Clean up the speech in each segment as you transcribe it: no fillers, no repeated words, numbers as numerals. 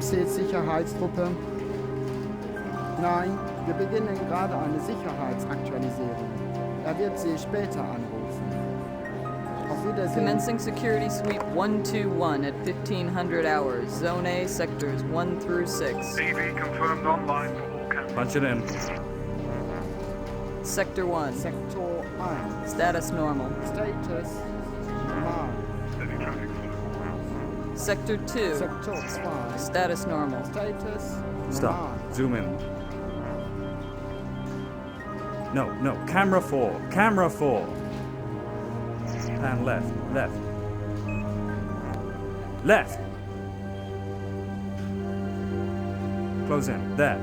Sicherheitstruppe. Nein, wir beginnen gerade eine Sicherheitsaktualisierung. Wird Sie später anrufen. Auf Wiedersehen. Commencing security sweep 121 at 1500 hours. Zone A, sectors 1 through 6. TV confirmed online for all cameras. Punch it in. Sector 1. Sektor 1. Status normal. Status normal. Steady traffic flow. Sector 2. Sektor 2. Status normal. Status Stop. normal. Zoom in. No, camera 4. Camera 4. Pan left. Left. Close in. There.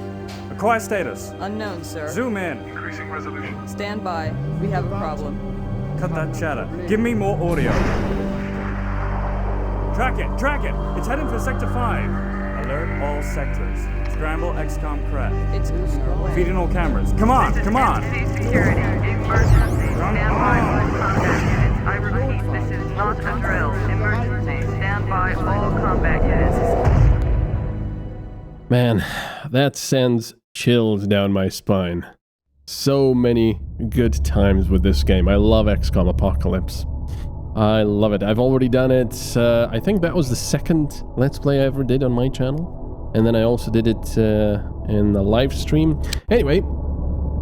Acquire status. Unknown, sir. Zoom in. Increasing resolution. Stand by. We have a problem. Cut that chatter. Give me more audio. Track it. It's heading for Sector 5. Alert all sectors. Scramble XCOM crash. It's moving our way. Feeding all cameras. Come on. NBC Security. Emergency. Stand by all combat units. I repeat, this is not a drill. Emergency. Stand by all combat units. Man, that sends chills down my spine. So many good times with this game. I love XCOM Apocalypse. I love it. I've already done it. I think that was the second Let's Play I ever did on my channel. And then I also did it in the live stream. Anyway,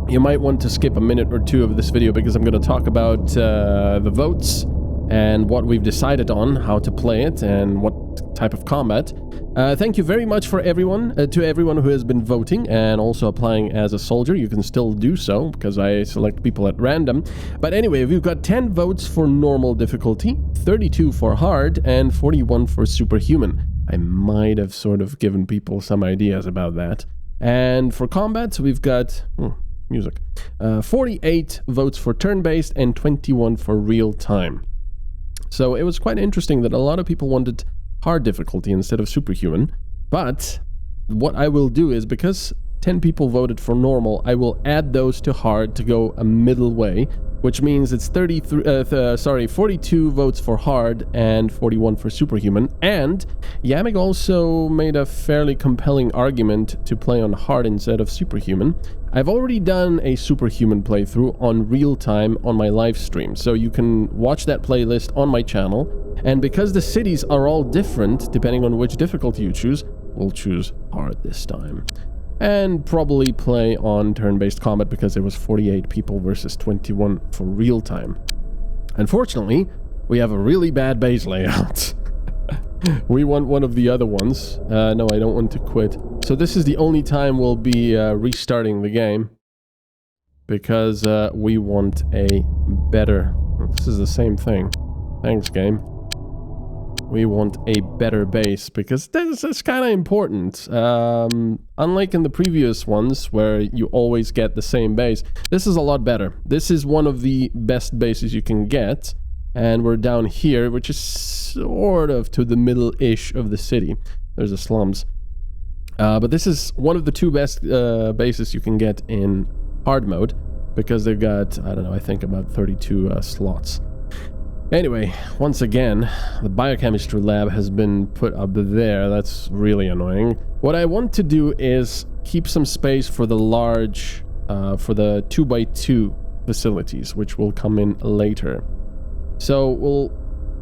you might want to skip a minute or two of this video because I'm going to talk about the votes and what we've decided on, how to play it, and what type of combat. Thank you very much for everyone, to everyone who has been voting and also applying as a soldier. You can still do so because I select people at random. But anyway, we've got 10 votes for normal difficulty, 32 for hard, and 41 for superhuman. I might have sort of given people some ideas about that. And for combat, we've got 48 votes for turn-based and 21 for real-time. So it was quite interesting that a lot of people wanted hard difficulty instead of superhuman. But what I will do is, because 10 people voted for normal, I will add those to hard to go a middle way, which means it's 42 votes for hard and 41 for superhuman. And Yamig also made a fairly compelling argument to play on hard instead of superhuman. I've already done a superhuman playthrough on real time on my live stream, so you can watch that playlist on my channel. And because the cities are all different depending on which difficulty you choose, we'll choose hard this time. And probably play on turn-based combat because it was 48 people versus 21 for real time. Unfortunately, we have a really bad base layout. We want one of the other ones. No, I don't want to quit. So this is the only time we'll be restarting the game. Because we want a better... This is the same thing. Thanks, game. We want a better base, because this is kind of important. Unlike in the previous ones, where you always get the same base, this is a lot better. This is one of the best bases you can get, and we're down here, which is sort of to the middle-ish of the city. There's the slums. But this is one of the two best bases you can get in hard mode, because they've got, I don't know, I think about 32 slots. Anyway, once again, the biochemistry lab has been put up there. That's really annoying. What I want to do is keep some space for the large, for the 2x2 facilities, which will come in later. So we'll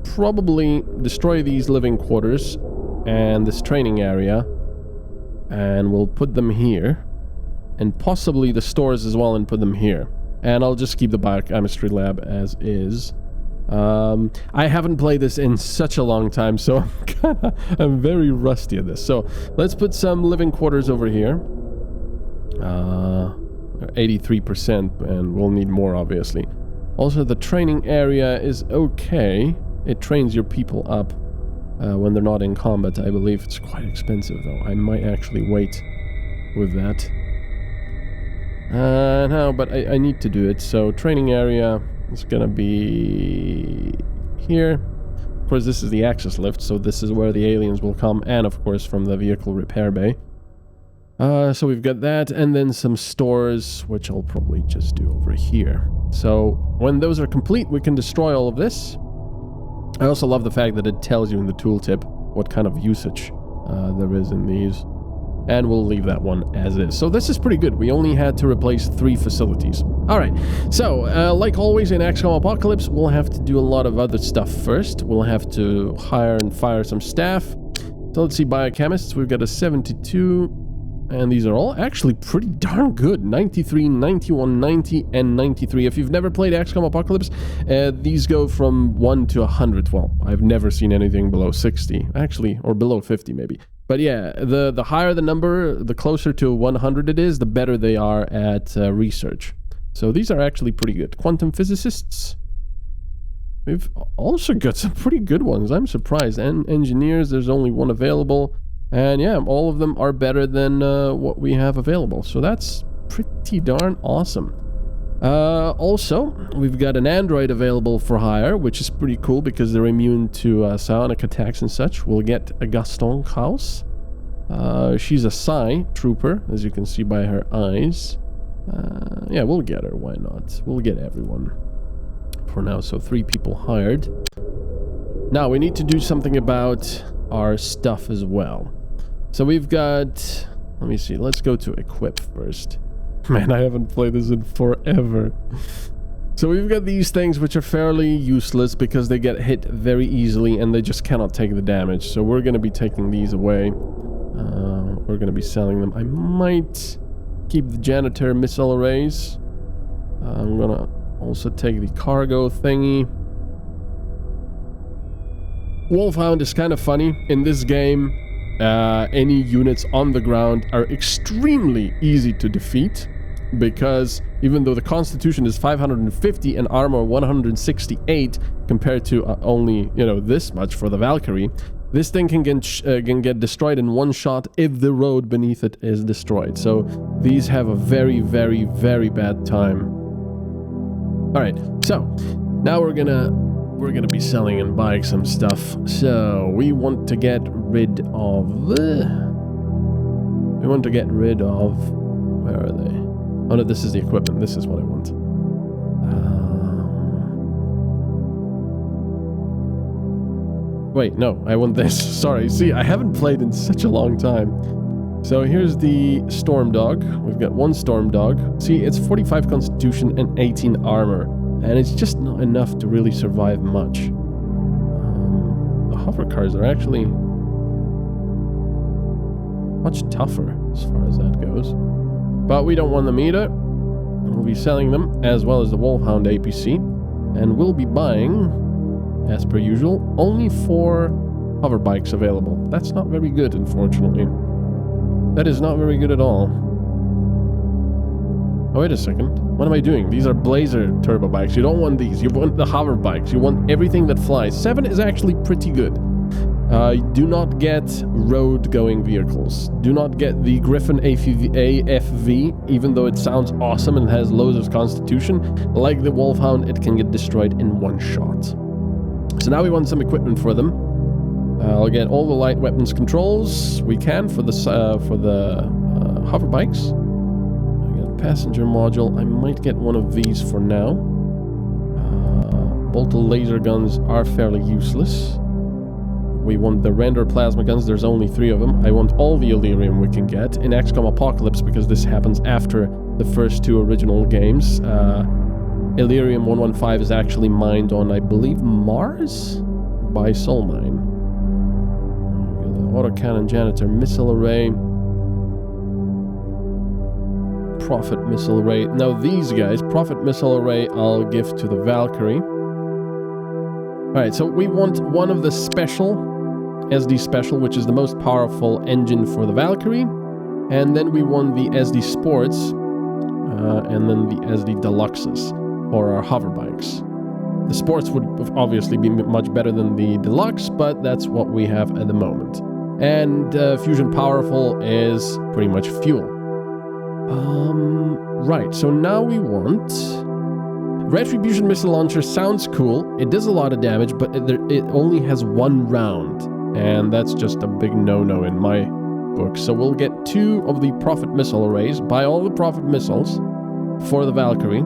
probably destroy these living quarters and this training area, and we'll put them here, and possibly the stores as well, and put them here. And I'll just keep the biochemistry lab as is. I haven't played this in such a long time, so I'm very rusty at this. So let's put some living quarters over here. 83%, and we'll need more, obviously. Also, the training area is okay. It trains your people up when they're not in combat. I believe it's quite expensive, though. I might actually wait with that. No, but I need to do it. So training area... It's gonna be here. Of course, this is the access lift, so this is where the aliens will come, and of course from the vehicle repair bay. So we've got that, and then some stores, which I'll probably just do over here. So when those are complete, we can destroy all of this. I also love the fact that it tells you in the tooltip what kind of usage there is in these. And we'll leave that one as is. So this is pretty good. We only had to replace 3 facilities. All right. So, like always in XCOM Apocalypse, we'll have to do a lot of other stuff first. We'll have to hire and fire some staff. So let's see, biochemists. We've got a 72. And these are all actually pretty darn good. 93, 91, 90, and 93. If you've never played XCOM Apocalypse, these go from 1 to 100. Well, I've never seen anything below 60, actually, or below 50 maybe. But yeah, the higher the number, the closer to 100 it is, the better they are at research. So these are actually pretty good. Quantum physicists. We've also got some pretty good ones. I'm surprised. And engineers, there's only 1 available. And yeah, all of them are better than what we have available. So that's pretty darn awesome. Also, we've got an android available for hire, which is pretty cool because they're immune to psionic attacks and such. We'll get a Gaston Kraus. She's a Psi trooper, as you can see by her eyes. Yeah, we'll get her. Why not? We'll get everyone for now. So 3 people hired. Now, we need to do something about our stuff as well. So we've got... Let me see. Let's go to equip first. Man, I haven't played this in forever. So we've got these things which are fairly useless because they get hit very easily and they just cannot take the damage. So we're going to be taking these away. We're going to be selling them. I might keep the janitor missile arrays. I'm going to also take the cargo thingy. Wolfhound is kind of funny. In this game, any units on the ground are extremely easy to defeat. Because even though the Constitution is 550 and armor 168 compared to only, you know, this much for the Valkyrie, this thing can get destroyed in 1 shot if the road beneath it is destroyed. So these have a very, very, very bad time. All right, so now we're gonna be selling and buying some stuff. So we want to get rid of where are they? Oh no, this is the equipment. This is what I want. Wait, no, I want this. Sorry, see, I haven't played in such a long time. So here's the Storm Dog. We've got 1 Storm Dog. See, it's 45 Constitution and 18 armor. And it's just not enough to really survive much. The hover cars are actually much tougher as far as that goes. But we don't want them either. We'll be selling them, as well as the Wolfhound APC. And we'll be buying, as per usual, only 4 hover bikes available. That's not very good, unfortunately. That is not very good at all. Oh, wait a second. What am I doing? These are Blazer turbo bikes. You don't want these. You want the hover bikes. You want everything that flies. 7 is actually pretty good. Do not get road-going vehicles. Do not get the Griffin AFV, even though it sounds awesome and has loads of constitution. Like the Wolfhound, it can get destroyed in 1 shot. So now we want some equipment for them. I'll get all the light weapons controls we can for the hover bikes. I got a passenger module. I might get one of these for now. Boltal laser guns are fairly useless. We want the render plasma guns. There's only 3 of them. I want all the Illyrium we can get in XCOM Apocalypse because this happens after the first 2 original games. Illyrium 115 is actually mined on, I believe, Mars by Soulmine. The autocannon janitor missile array. Prophet missile array. Now these guys, Prophet missile array, I'll give to the Valkyrie. Alright, so we want one of the special, SD Special, which is the most powerful engine for the Valkyrie. And then we want the SD Sports, and then the SD Deluxes for our hover bikes. The Sports would obviously be much better than the Deluxe, but that's what we have at the moment. And Fusion Powerful is pretty much fuel. Right, so now we want... Retribution Missile Launcher sounds cool. It does a lot of damage, but it only has 1 round. And that's just a big no-no in my book. So we'll get 2 of the Prophet Missile Arrays, buy all the Prophet Missiles for the Valkyrie.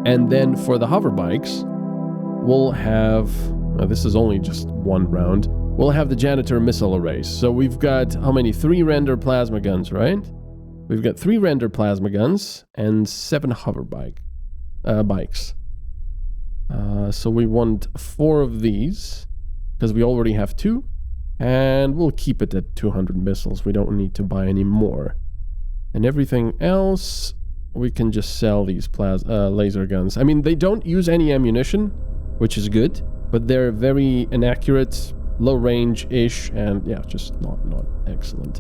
And then for the hover bikes, we'll have... this is only just 1 round. we'll have the janitor missile arrays. So we've got, how many? 3 render plasma guns, right? We've got 3 render plasma guns and 7 hover bikes. So we want 4 of these, because we already have 2. And we'll keep it at 200 missiles. We don't need to buy any more. And everything else, we can just sell these laser guns. I mean, they don't use any ammunition, which is good, but they're very inaccurate, low range-ish, and yeah, just not excellent.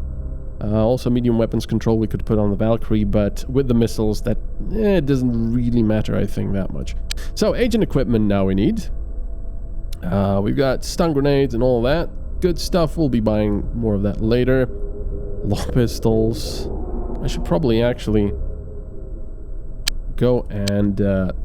Also, medium weapons control we could put on the Valkyrie, but with the missiles, that it doesn't really matter, I think, that much. So, agent equipment now we need. We've got stun grenades and all that. Good stuff. We'll be buying more of that later. Law pistols. I should probably actually go and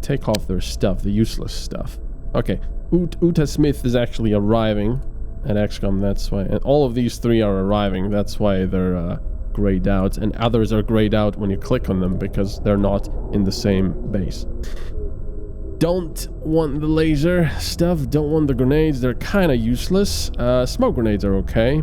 take off their stuff, the useless stuff. Okay, Uta Smith is actually arriving at XCOM, that's why. And all of these 3 are arriving, that's why they're grayed out. And others are grayed out when you click on them, because they're not in the same base. Don't want the laser stuff, don't want the grenades, they're kind of useless. Smoke grenades are okay.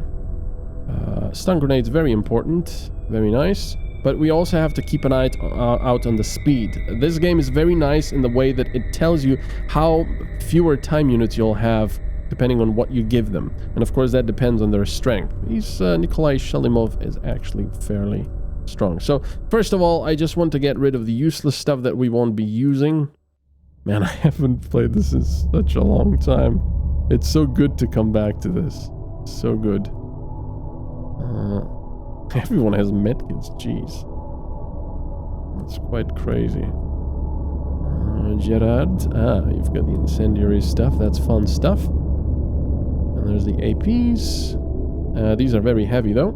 Stun grenades, very important, very nice. But we also have to keep an eye out on the speed. This game is very nice in the way that it tells you how fewer time units you'll have depending on what you give them. And of course that depends on their strength. Nikolai Shalimov is actually fairly strong. So first of all, I just want to get rid of the useless stuff that we won't be using. Man, I haven't played this in such a long time. It's so good to come back to this. So good. Everyone has medkits, jeez. That's quite crazy. Gerard. You've got the incendiary stuff. That's fun stuff. And there's the APs. These are very heavy, though.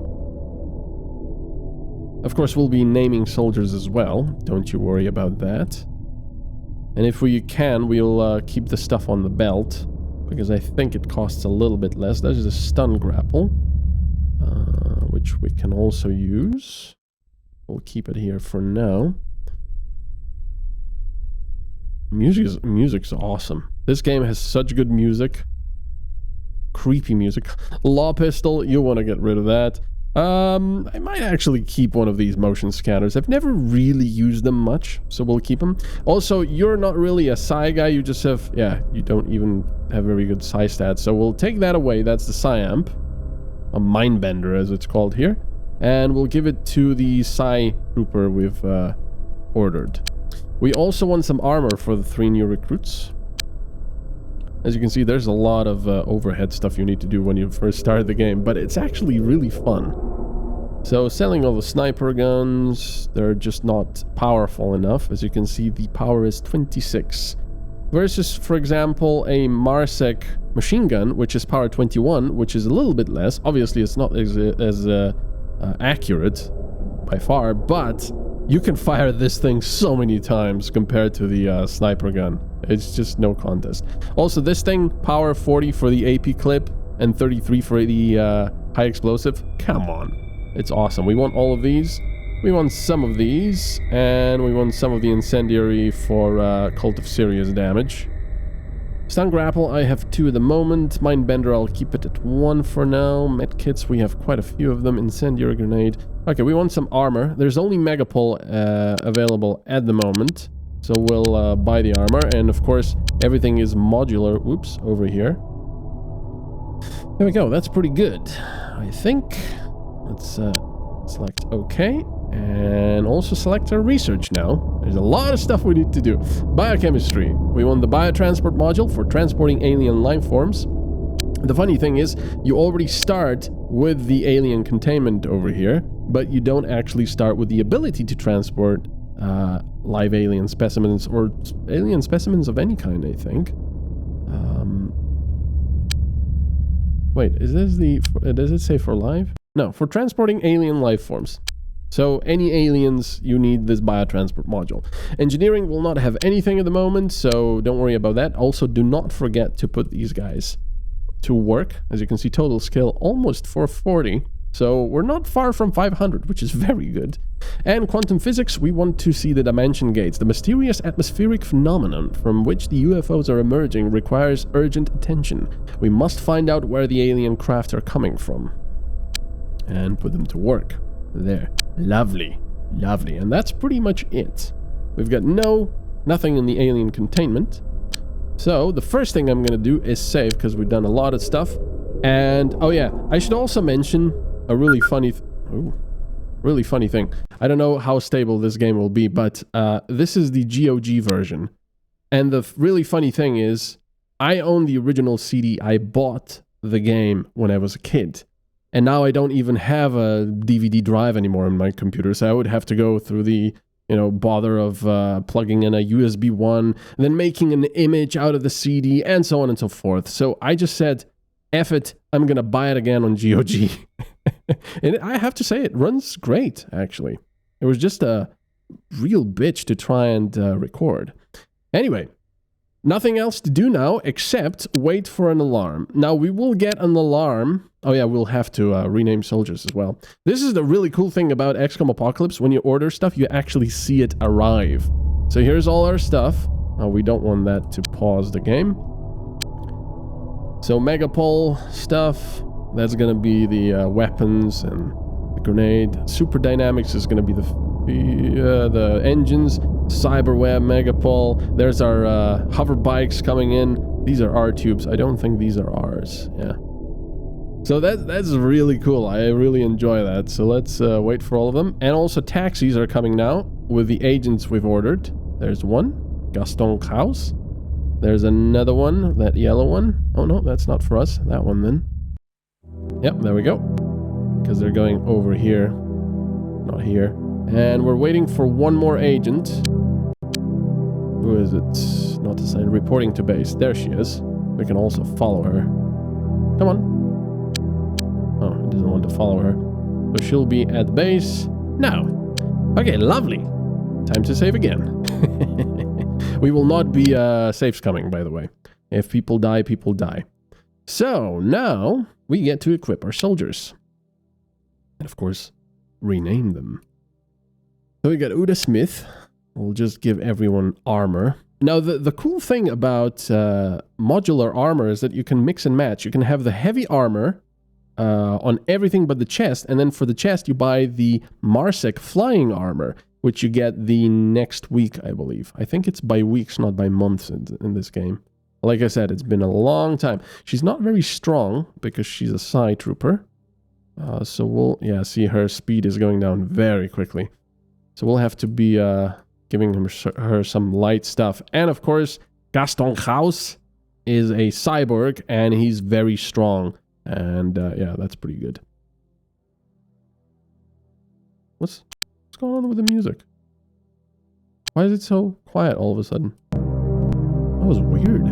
Of course, we'll be naming soldiers as well. Don't you worry about that. And if we can, we'll keep the stuff on the belt, because I think it costs a little bit less. There's the stun grapple, which we can also use. We'll keep it here for now. Music's awesome. This game has such good music. Creepy music. Law pistol, you want to get rid of that. I might actually keep one of these motion scanners. I've never really used them much, so we'll keep them. Also, you're not really a psi guy, you just have, yeah, you don't even have very good psi stats, so we'll take that away. That's the psi amp, a mindbender as it's called here, and we'll give it to the psi trooper we've ordered. We also want some armor for the 3 new recruits. As you can see, there's a lot of overhead stuff you need to do when you first start the game, but it's actually really fun. So, selling all the sniper guns, they're just not powerful enough. As you can see, the power is 26. Versus, for example, a Marsec machine gun, which is power 21, which is a little bit less. Obviously, it's not as accurate by far, but you can fire this thing so many times compared to the sniper gun. It's just no contest. Also, this thing, power 40 for the AP clip and 33 for the high explosive. Come on. It's awesome. We want all of these. We want some of these. And we want some of the incendiary for Cult of Serious damage. Stun grapple, I have 2 at the moment. Mindbender, I'll keep it at 1 for now. Medkits, we have quite a few of them. Incendiary grenade. Okay, we want some armor. There's only Megapol available at the moment. So we'll buy the armor, and of course everything is modular. Oops, over here. There we go, that's pretty good, I think. Let's select OK, and also select our research now. There's a lot of stuff we need to do. Biochemistry. We want the biotransport module for transporting alien life forms. The funny thing is, you already start with the alien containment over here, but you don't actually start with the ability to transport live alien specimens, or alien specimens of any kind, I think. Wait, is this the... does it say for live? No, for transporting alien life forms. So any aliens, you need this biotransport module. Engineering will not have anything at the moment, so don't worry about that. Also, do not forget to put these guys to work. As you can see, total skill almost 440. So we're not far from 500, which is very good. And quantum physics, we want to see the dimension gates. The mysterious atmospheric phenomenon from which the UFOs are emerging requires urgent attention. We must find out where the alien craft are coming from. And put them to work. There. Lovely. Lovely. And that's pretty much it. We've got nothing in the alien containment. So the first thing I'm going to do is save, because we've done a lot of stuff. And, oh yeah, I should also mention a really funny thing. I don't know how stable this game will be, but this is the GOG version. And the really funny thing is, I own the original CD. I bought the game when I was a kid. And now I don't even have a DVD drive anymore on my computer, so I would have to go through the, bother of plugging in a USB 1, then making an image out of the CD, and so on and so forth. So I just said, F it, I'm gonna buy it again on GOG. And I have to say, it runs great, actually. It was just a real bitch to try and record. Anyway, nothing else to do now except wait for an alarm. Now, we will get an alarm. Oh yeah, we'll have to rename soldiers as well. This is the really cool thing about XCOM Apocalypse. When you order stuff, you actually see it arrive. So here's all our stuff. We don't want that to pause the game. So Megapol stuff, that's going to be the weapons and the grenade. Super Dynamics is going to be the engines. Cyberweb, Megapol. There's our hover bikes coming in. These are our tubes. I don't think these are ours. Yeah. So that's really cool. I really enjoy that. So let's wait for all of them. And also taxis are coming now with the agents we've ordered. There's one. Gaston House. There's another one. That yellow one. Oh no, that's not for us. That one then. Yep, there we go. Because they're going over here. Not here. And we're waiting for one more agent. Who is it? Not assigned. Reporting to base. There she is. We can also follow her. Come on. Oh, it doesn't want to follow her. So she'll be at base. No. Okay, lovely. Time to save again. We will not be saves coming, by the way. If people die, people die. So now we get to equip our soldiers. And of course, rename them. So we got Uda Smith. We'll just give everyone armor. Now, the cool thing about modular armor is that you can mix and match. You can have the heavy armor on everything but the chest, and then for the chest you buy the Marsec flying armor, which you get the next week, I believe. I think it's by weeks, not by months in this game. Like I said, it's been a long time. She's not very strong because she's a Psi trooper. So we'll, see, her speed is going down very quickly. So we'll have to be giving her some light stuff. And of course, Gaston Gauss is a cyborg, and he's very strong. And that's pretty good. What's going on with the music? Why is it so quiet all of a sudden? That was weird.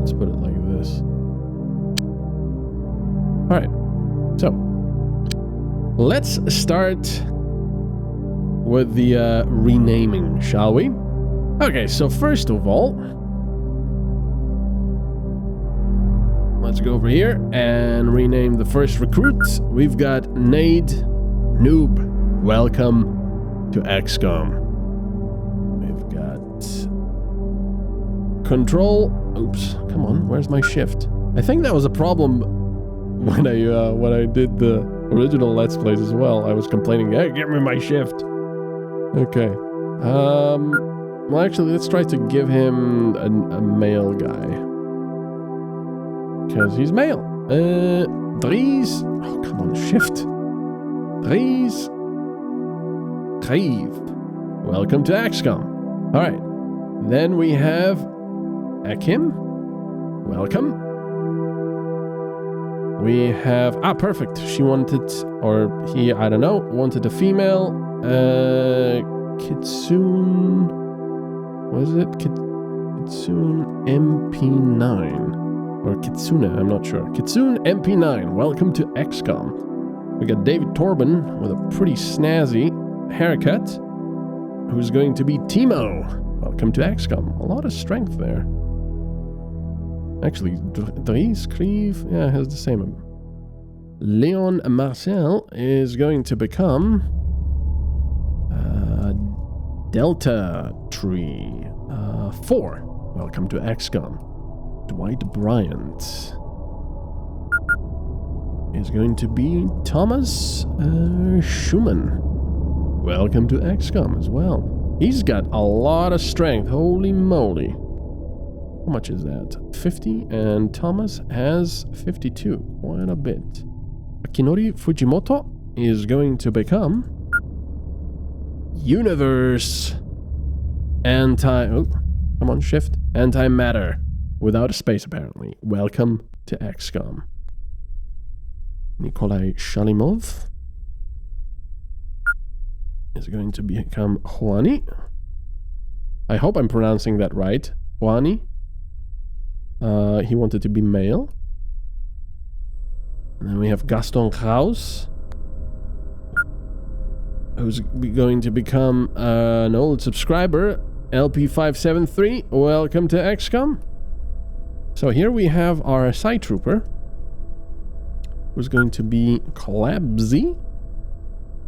Let's put it like this. Alright. So, let's start with the renaming, shall we? Okay, so first of all, let's go over here and rename the first recruit. We've got Nade Noob. Welcome to XCOM. We've got Control. Oops, come on, where's my shift? I think that was a problem when I did the original Let's Plays as well. I was complaining, hey, give me my shift. Okay. Well, actually, let's try to give him a male guy. Because he's male. Dries. Oh, come on, shift. Dries. Creve. Welcome to XCOM. Alright. Then we have Akim. Welcome. We have... Ah, perfect. She wanted... Or he, I don't know. Wanted a female. Kitsune... What is it? Kitsune MP9. Or Kitsune, I'm not sure. Kitsune MP9. Welcome to XCOM. We got David Torben with a pretty snazzy haircut. Who's going to be Timo. Welcome to XCOM. A lot of strength there. Actually, Dries, Creve, yeah, has the Leon Marcel is going to become Delta Tree 4. Welcome to XCOM. Dwight Bryant is going to be Thomas Schumann. Welcome to XCOM as well. He's got a lot of strength. Holy moly. How much is that? 50, and Thomas has 52. Quite a bit. Akinori Fujimoto is going to become Universe Oh, come on, shift. Antimatter. Without a space, apparently. Welcome to XCOM. Nikolai Shalimov is going to become Juani. I hope I'm pronouncing that right. Juani. He wanted to be male. And then we have Gaston Kraus, who's going to become an old subscriber, LP573. Welcome to XCOM. So here we have our side trooper, who's going to be Collabsy.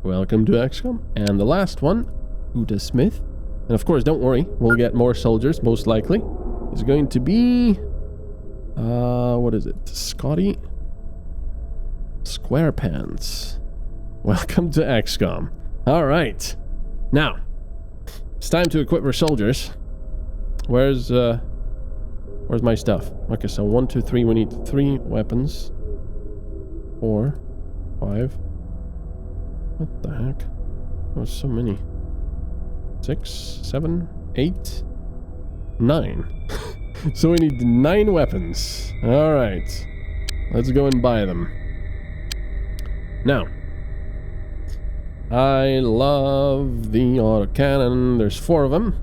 Welcome to XCOM. And the last one, Uda Smith. And of course, don't worry, we'll get more soldiers, most likely. Is going to be... what is it? Scotty Squarepants. Welcome to XCOM. Alright. Now, it's time to equip our soldiers. Where's my stuff? Okay, so 1, 2, 3, we need 3 weapons. 4, 5. What the heck? There's so many. 6, 7, 8, 9. So we need 9 weapons. Alright. Let's go and buy them. Now, I love the autocannon. There's 4 of them.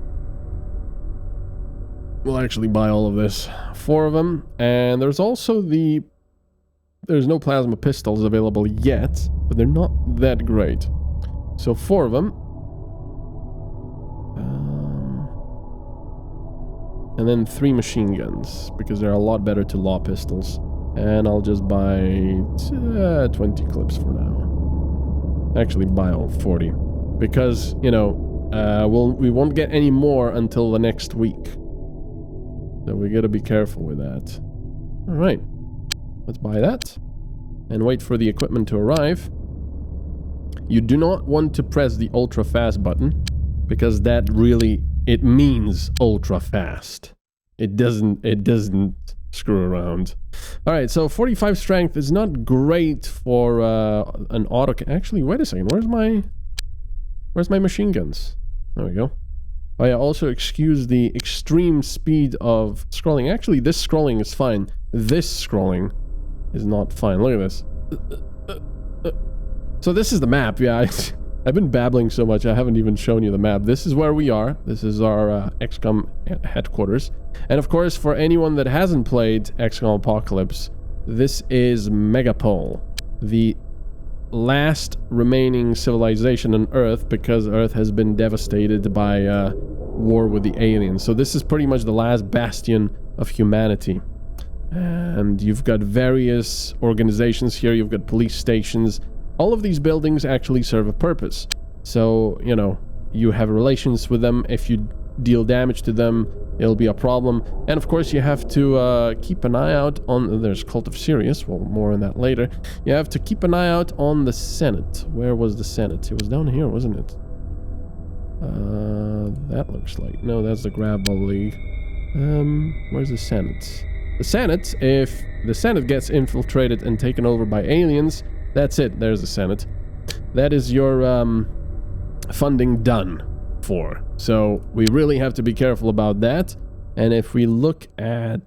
We'll actually buy all of this. 4 of them. And there's also the... There's no plasma pistols available yet, but they're not that great. So 4 of them. And then 3 machine guns, because they're a lot better to law pistols. And I'll just buy 20 clips for now. Actually, buy all 40. Because, you know, we won't get any more until the next week. So we gotta be careful with that. Alright. Let's buy that. And wait for the equipment to arrive. You do not want to press the ultra fast button, because that really... It means ultra fast. It doesn't screw around. Alright, so 45 strength is not great for an auto... Actually, wait a second. Where's my machine guns? There we go. Oh yeah, also excuse the extreme speed of scrolling. Actually, this scrolling is fine. This scrolling is not fine. Look at this. So this is the map, yeah. I've been babbling so much, I haven't even shown you the map. This is where we are. This is our XCOM headquarters. And of course, for anyone that hasn't played XCOM Apocalypse, this is Megapol, the last remaining civilization on Earth, because Earth has been devastated by war with the aliens. So this is pretty much the last bastion of humanity. And you've got various organizations here, you've got police stations. All of these buildings actually serve a purpose. So, you know, you have relations with them. If you deal damage to them, it'll be a problem. And of course, you have to keep an eye out on... There's Cult of Sirius. Well, more on that later. You have to keep an eye out on the Senate. Where was the Senate? It was down here, wasn't it? That looks like... No, that's the Gravel League. Where's the Senate? The Senate, if the Senate gets infiltrated and taken over by aliens... That's it, there's the Senate. That is your funding done for. So we really have to be careful about that. And if we look at...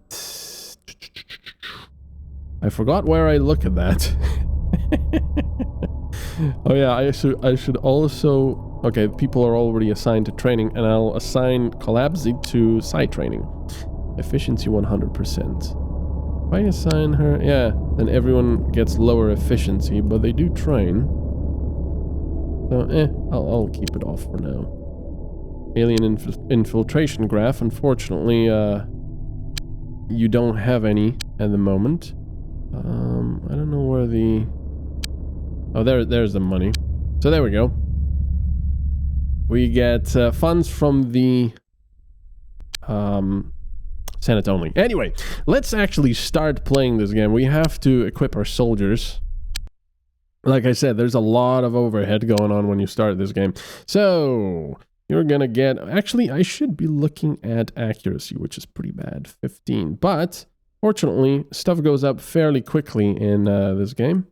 I forgot where I look at that. Oh yeah, I should also... Okay, people are already assigned to training, and I'll assign Collabsy to site training. Efficiency 100%. If I assign her, yeah, then everyone gets lower efficiency, but they do train. So, I'll keep it off for now. Alien infiltration graph, unfortunately, you don't have any at the moment. I don't know where the Oh, there's the money. So there we go. We get funds from the Senate only. Anyway, let's actually start playing this game. We have to equip our soldiers. Like I said, there's a lot of overhead going on when you start this game. So you're gonna get... Actually, I should be looking at accuracy, which is pretty bad. 15. But fortunately, stuff goes up fairly quickly in this game.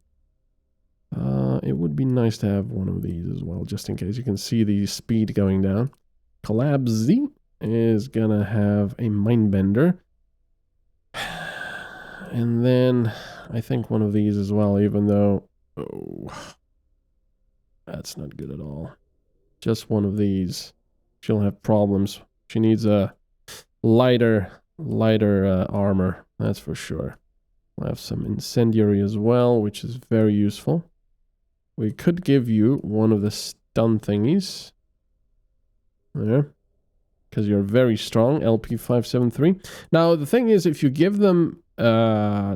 It would be nice to have one of these as well, just in case. You can see the speed going down. Collapse is gonna have a mindbender. And then I think one of these as well, even though... Oh, that's not good at all. Just one of these. She'll have problems. She needs a lighter armor, that's for sure. We'll have some incendiary as well, which is very useful. We could give you one of the stun thingies. There. Because you're very strong, LP573. Now, the thing is, if you give them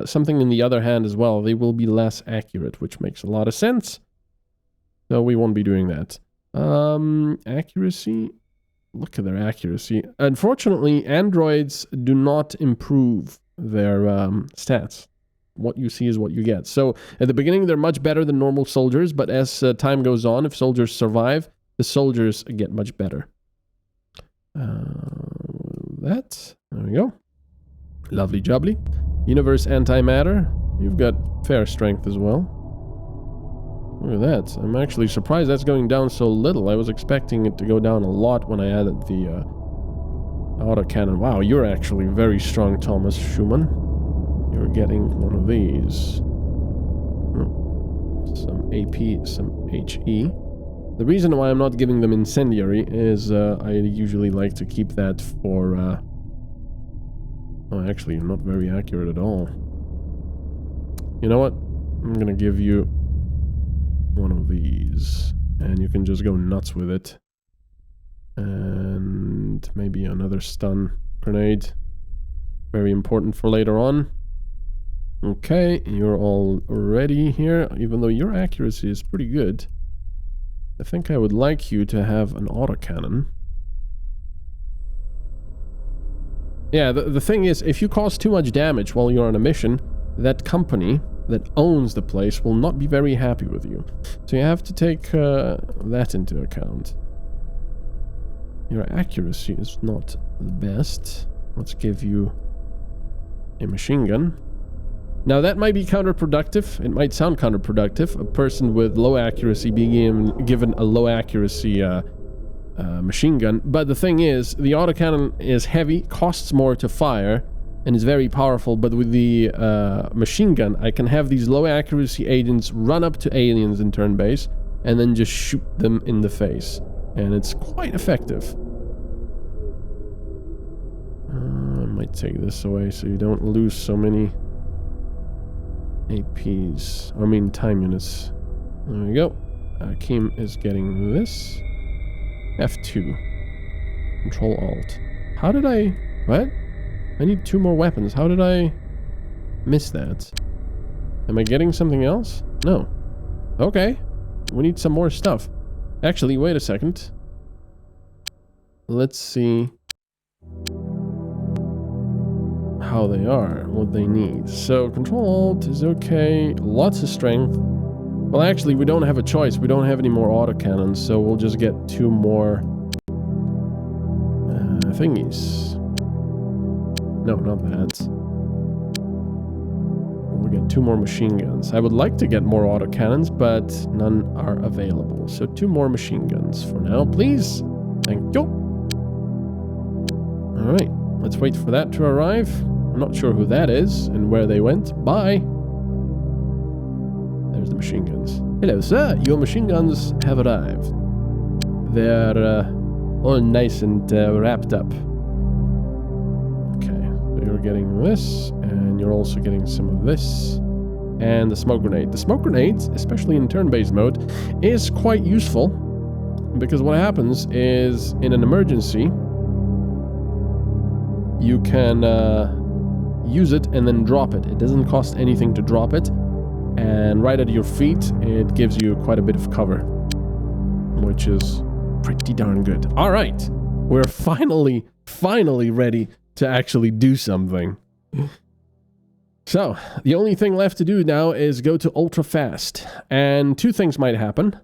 something in the other hand as well, they will be less accurate, which makes a lot of sense. So we won't be doing that. Accuracy. Look at their accuracy. Unfortunately, androids do not improve their stats. What you see is what you get. So at the beginning, they're much better than normal soldiers, but as time goes on, if soldiers survive, the soldiers get much better. There we go. Lovely jubbly. Universe antimatter. You've got fair strength as well. Look at that. I'm actually surprised that's going down so little. I was expecting it to go down a lot when I added the autocannon. Wow, you're actually very strong, Thomas Schumann. You're getting one of these. Some AP, some HE. The reason why I'm not giving them incendiary is I usually like to keep that for... Oh, actually, you're not very accurate at all. You know what? I'm gonna give you one of these. And you can just go nuts with it. And maybe another stun grenade. Very important for later on. Okay, you're all ready here. Even though your accuracy is pretty good, I think I would like you to have an autocannon. Yeah, the thing is, if you cause too much damage while you're on a mission, that company that owns the place will not be very happy with you. So you have to take that into account. Your accuracy is not the best. Let's give you a machine gun. Now that might be counterproductive. It might sound counterproductive. A person with low accuracy being given a low accuracy machine gun. But the thing is, the autocannon is heavy, costs more to fire, and is very powerful. But with the machine gun, I can have these low accuracy agents run up to aliens in turn base and then just shoot them in the face. And it's quite effective. I might take this away so you don't lose so many APs, I mean time units. There we go. Kim is getting this. F2. Control Alt. How did I... What? I need 2 more weapons. How did I miss that? Am I getting something else? No. Okay. We need some more stuff. Actually, wait a second. Let's see how they are, what they need. So Control Alt is okay, lots of strength. Well, actually, we don't have a choice. We don't have any more autocannons, so we'll just get 2 more thingies. No, not that. We'll get 2 more machine guns. I would like to get more autocannons, but none are available. So 2 more machine guns for now, please. Thank you. All right, let's wait for that to arrive. I'm not sure who that is and where they went. Bye. There's the machine guns. Hello, sir. Your machine guns have arrived. They're all nice and wrapped up. Okay, so you're getting this, and you're also getting some of this, and the smoke grenade. The smoke grenades, especially in turn-based mode, is quite useful because what happens is in an emergency, you can use it and then drop it. It doesn't cost anything to drop it. and right at your feet, it gives you quite a bit of cover, which is pretty darn good. All right, we're finally ready to actually do something. So, the only thing left to do now is go to ultra fast, and two things might happen.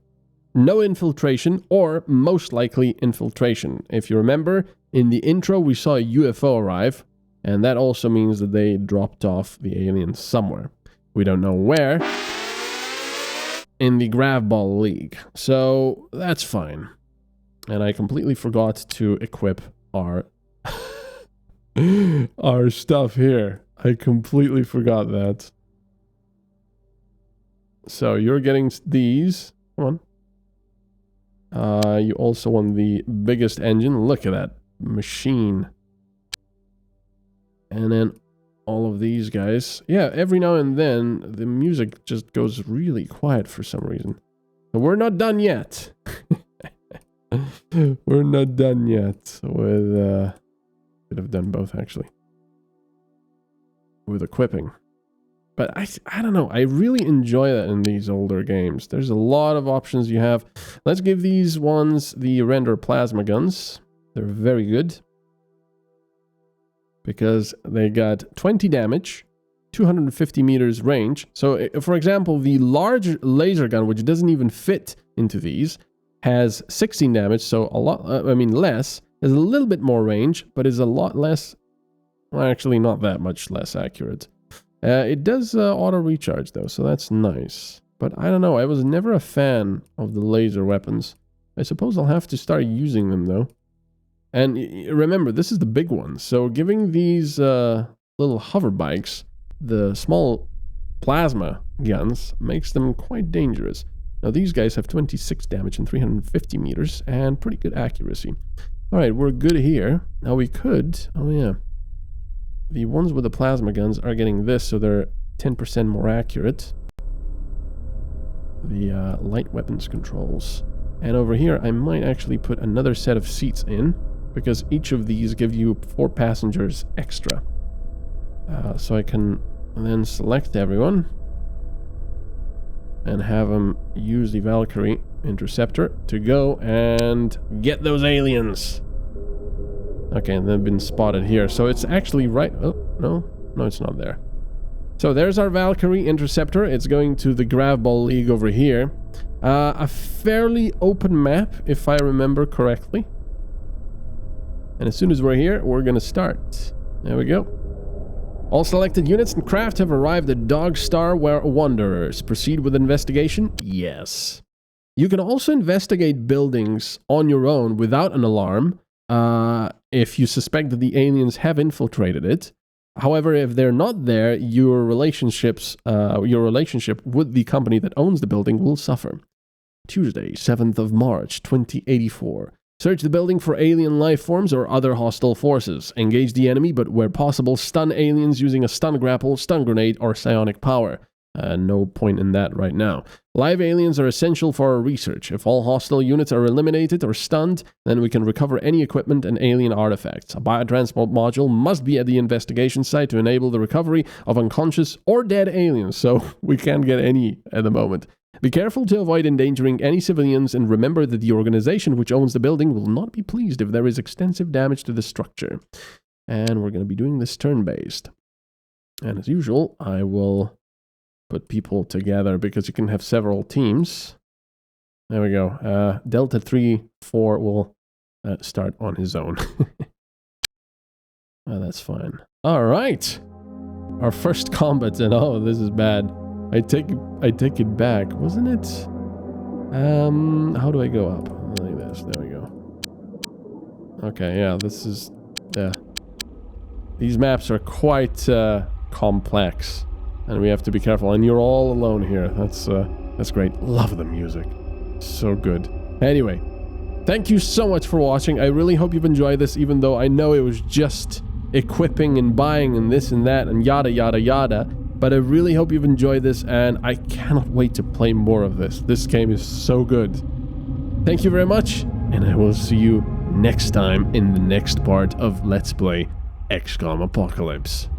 No infiltration, or most likely infiltration. If you remember, in the intro we saw a UFO arrive, and that also means that they dropped off the aliens somewhere. We don't know where. In the Grav Ball League. So, that's fine. And I completely forgot to equip our our stuff here. I completely forgot that. So you're getting these. Come on. You also want the biggest engine. Look at that machine. And then all of these guys. Yeah, every now and then the music just goes really quiet for some reason. But we're not done yet. We're not done yet with could have done both actually. With equipping. But I don't know, I really enjoy that in these older games. There's a lot of options you have. Let's give these ones the render plasma guns. They're very good. Because they got 20 damage, 250 meters range. So for example, the large laser gun, which doesn't even fit into these, has 16 damage, so a lot, less, has a little bit more range, but is a lot less, well, actually not that much less accurate. It does auto recharge though, so that's nice. But I don't know, I was never a fan of the laser weapons. I suppose I'll have to start using them though. And remember, this is the big one, so giving these little hover bikes the small plasma guns makes them quite dangerous. Now these guys have 26 damage and 350 meters and pretty good accuracy. Alright, we're good here. Now we could, oh yeah, the ones with the plasma guns are getting this, so they're 10% more accurate. The light weapons controls. And over here I might actually put another set of seats in, because each of these give you 4 passengers extra. So I can then select everyone and have them use the Valkyrie interceptor to go and get those aliens. Okay, and they've been spotted here. So it's actually right... Oh, no, it's not there. So there's our Valkyrie interceptor. It's going to the Grav Ball League over here. A fairly open map, if I remember correctly. And as soon as we're here, we're gonna start. There we go. All selected units and craft have arrived at Dog Star Wanderers. Proceed with investigation? Yes. You can also investigate buildings on your own without an alarm if you suspect that the aliens have infiltrated it. However, if they're not there, your relationship with the company that owns the building will suffer. Tuesday, 7th of March, 2084. Search the building for alien life forms or other hostile forces. Engage the enemy, but where possible, stun aliens using a stun grapple, stun grenade, or psionic power. No point in that right now. Live aliens are essential for our research. If all hostile units are eliminated or stunned, then we can recover any equipment and alien artifacts. A biotransport module must be at the investigation site to enable the recovery of unconscious or dead aliens, so we can't get any at the moment. Be careful to avoid endangering any civilians, and remember that the organization which owns the building will not be pleased if there is extensive damage to the structure. And we're going to be doing this turn-based. And as usual, I will put people together because you can have several teams. There we go. Delta 3-4 will start on his own. That's fine. All right. Our first combat, and oh, this is bad. I take it back, wasn't it? How do I go up? Like this. There we go. Okay, yeah, this is... Yeah. These maps are quite complex, and we have to be careful. And you're all alone here. That's great. Love the music. So good. Anyway, thank you so much for watching. I really hope you've enjoyed this, even though I know it was just equipping and buying and this and that and yada yada yada. But I really hope you've enjoyed this, and I cannot wait to play more of this. This game is so good. Thank you very much, and I will see you next time in the next part of Let's Play XCOM Apocalypse.